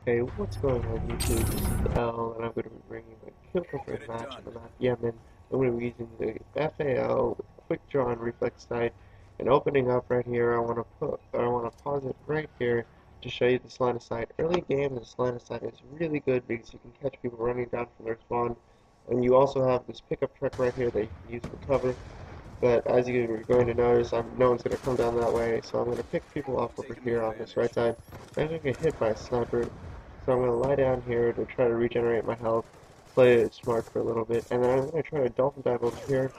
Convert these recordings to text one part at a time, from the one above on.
Hey, what's going on YouTube? This is L, and I'm going to be bringing you a kill confirmed match on the map Yemen. I'm going to be using the FAL with quick draw and reflex sight. And opening up right here, I want to pause it right here to show you this line of sight. Early game, this line of sight is really good because you can catch people running down from their spawn. And you also have this pickup truck right here that you can use for cover. But as you're going to notice, no one's going to come down that way, so I'm going to pick people off over here on this right side. I'm going to get hit by a sniper, so I'm going to lie down here to try to regenerate my health, play it smart for a little bit, and then I'm going to try to dolphin dive over here,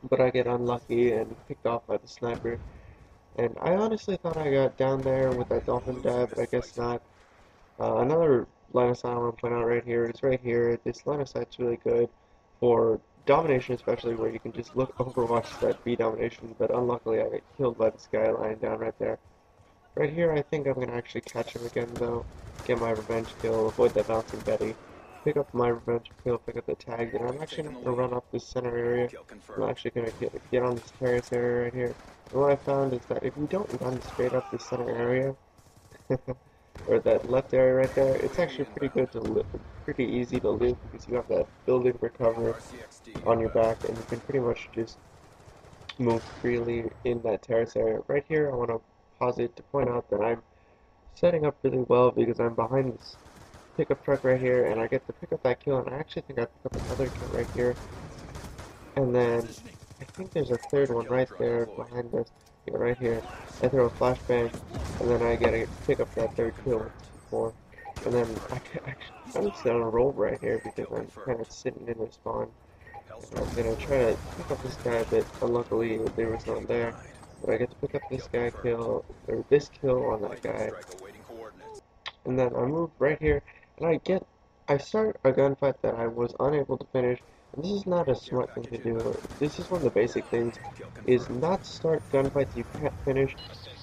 but I get unlucky and picked off by the sniper. And I honestly thought I got down there with that dolphin dive, but I guess not. Another line of sight I want to point out right here is right here. This line of sight's really good for domination, especially where you can just look overwatch that B domination, but unluckily I get killed by this guy lying down right there. Right here, I think I'm going to actually catch him again, though. Get my revenge kill, avoid that bouncing Betty. Pick up my revenge kill, pick up the tag, and I'm actually not going to run up this center area. I'm actually going to get on this terrace area right here. And what I found is that if you don't run straight up this center area, or that left area right there, it's actually pretty good to live, pretty easy to live because you have that building recover on your back, and you can pretty much just move freely in that terrace area. Right here, I want to pause it to point out that I'm setting up really well because I'm behind this pickup truck right here, and I get to pick up that kill, and I actually think I pick up another kill right here, and then I think there's a third one right there behind us, yeah, right here. I throw a flashbang, and then I get to pick up that third kill more, and then I'm just on a roll right here because I'm kind of sitting in the spawn. And I'm gonna try to pick up this guy, but unluckily there was none there. But I get to pick up this guy kill, or this kill on that guy, and then I move right here, and I start a gunfight that I was unable to finish, and this is not a smart thing to do. This is one of the basic things, is not start gunfights you can't finish,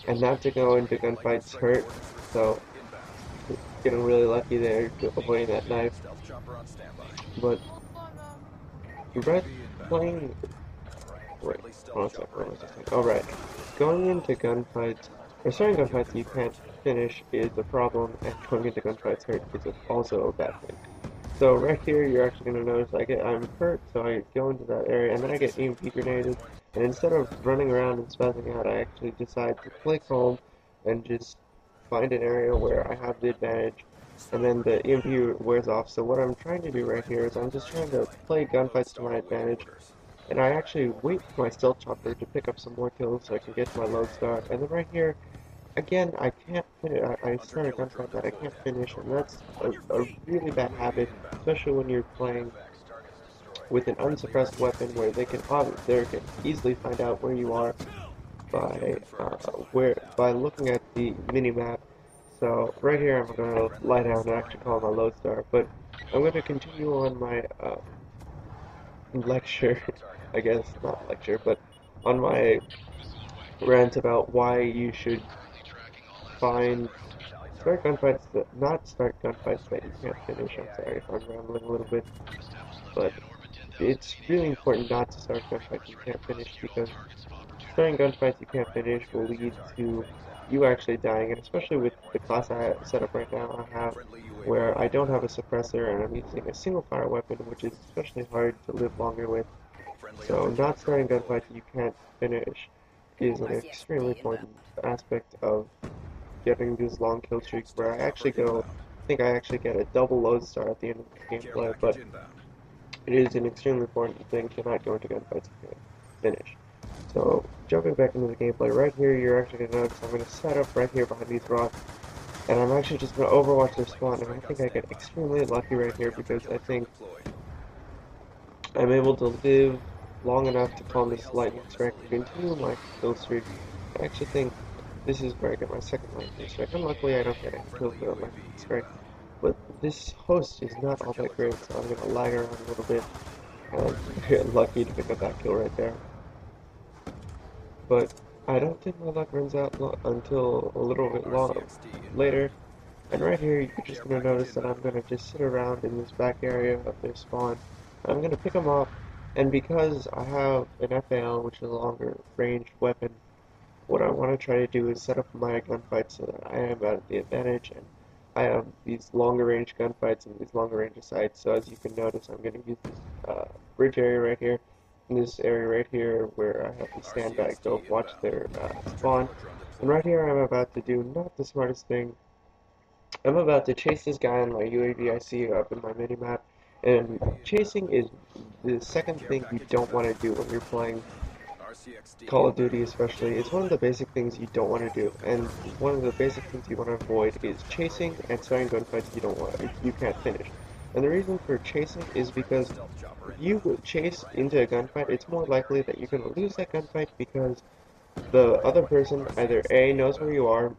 and not to go into gunfights hurt, so getting really lucky there, avoiding that knife, but right playing, wait, hold on a second, what was I saying? Oh right, going into gunfights, or starting gunfights you can't finish is a problem, and going into gunfights hurt is also a bad thing. So right here, you're actually going to notice I'm hurt, so I go into that area, and then I get EMP grenaded, and instead of running around and spazzing out, I actually decide to play calm and just find an area where I have the advantage, and then the EMP wears off. So what I'm trying to do right here is I'm just trying to play gunfights to my advantage, and I actually wait for my stealth chopper to pick up some more kills so I can get to my Loadstar, and then right here, again, I can't finish. I start a gunfight that I can't finish, and that's a really bad habit, especially when you're playing with an unsuppressed weapon where they can easily find out where you are by by looking at the mini map. So right here, I'm gonna lie down and actually call my Loadstar, but I'm gonna continue on my lecture, I guess not lecture, but on my rant about why you should find not start gunfights that you can't finish. I'm sorry if I'm rambling a little bit, but it's really important not to start gunfights you can't finish because starting gunfights you can't finish will lead to you actually dying, and especially with the class I set up right now, I have where I don't have a suppressor and I'm using a single fire weapon, which is especially hard to live longer with. So not starting gunfights you can't finish is an extremely important aspect of getting these long kill streaks where I think I actually get a double Loadstar at the end of the gameplay, but it is an extremely important thing to not go into gunfights if you can finish. So, jumping back into the gameplay, right here you're actually going to notice I'm going to set up right here behind these rocks, and I'm actually just going to overwatch their spawn, and I think I get extremely lucky right here because I think I'm able to live long enough to call this lightning strike and continue my kill streak. I actually think this is where I get my second lightning strike. Unluckily, I don't get any kills with a lightning strike, but this host is not all that great, so I'm gonna lag around a little bit and get lucky to pick up that kill right there. But I don't think my luck runs out until a little bit later. And right here, you're just gonna notice that I'm gonna just sit around in this back area of their spawn. I'm gonna pick them off, and because I have an FAL, which is a longer range weapon, what I want to try to do is set up my gunfight so that I am at the advantage, and I have these longer range gunfights and these longer range sights. So as you can notice, I'm going to use this bridge area right here, and this area right here where I have the sandbag to watch their spawn. And right here, I'm about to do not the smartest thing. I'm about to chase this guy on my UAV I see up in my minimap, and chasing is the second thing you don't want to do when you're playing Call of Duty especially. It's one of the basic things you don't want to do, and one of the basic things you want to avoid is chasing and starting gunfights you can't finish. And the reason for chasing is because if you chase into a gunfight, it's more likely that you're going to lose that gunfight because the other person either A knows where you are,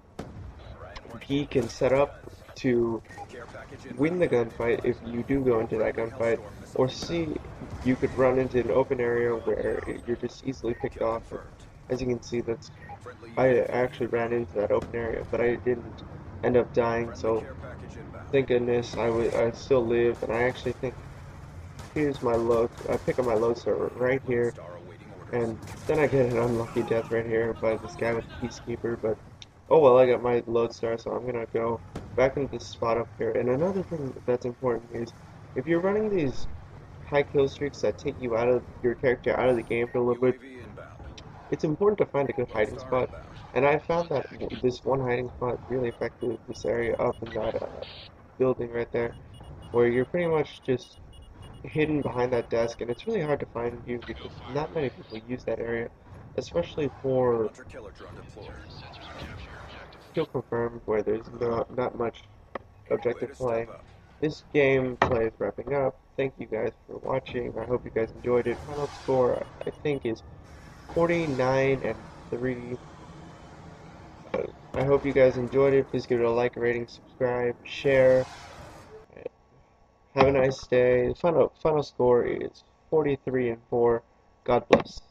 B can set up to win the gunfight if you do go into that gunfight, or C, you could run into an open area where you're just easily picked off. And as you can see, I actually ran into that open area, but I didn't end up dying. So thank goodness I still live, and I actually think here's my load. I pick up my Loadstar right here, and then I get an unlucky death right here by this guy with the Peacekeeper. But oh well, I got my Loadstar, so I'm gonna go back into this spot up here. And another thing that's important is if you're running these high kill streaks that take you out of your character out of the game for a little bit, it's important to find a good hiding spot. And I found that this one hiding spot really affected this area up in that building right there, where you're pretty much just hidden behind that desk, and it's really hard to find you because not many people use that area, especially for kill confirmed where there's not much objective play. This gameplay is wrapping up. Thank you guys for watching. I hope you guys enjoyed it. Final score I think is 49 and 3. I hope you guys enjoyed it. Please give it a like, a rating, subscribe, share. Have a nice day. The final score is 43 and 4. God bless.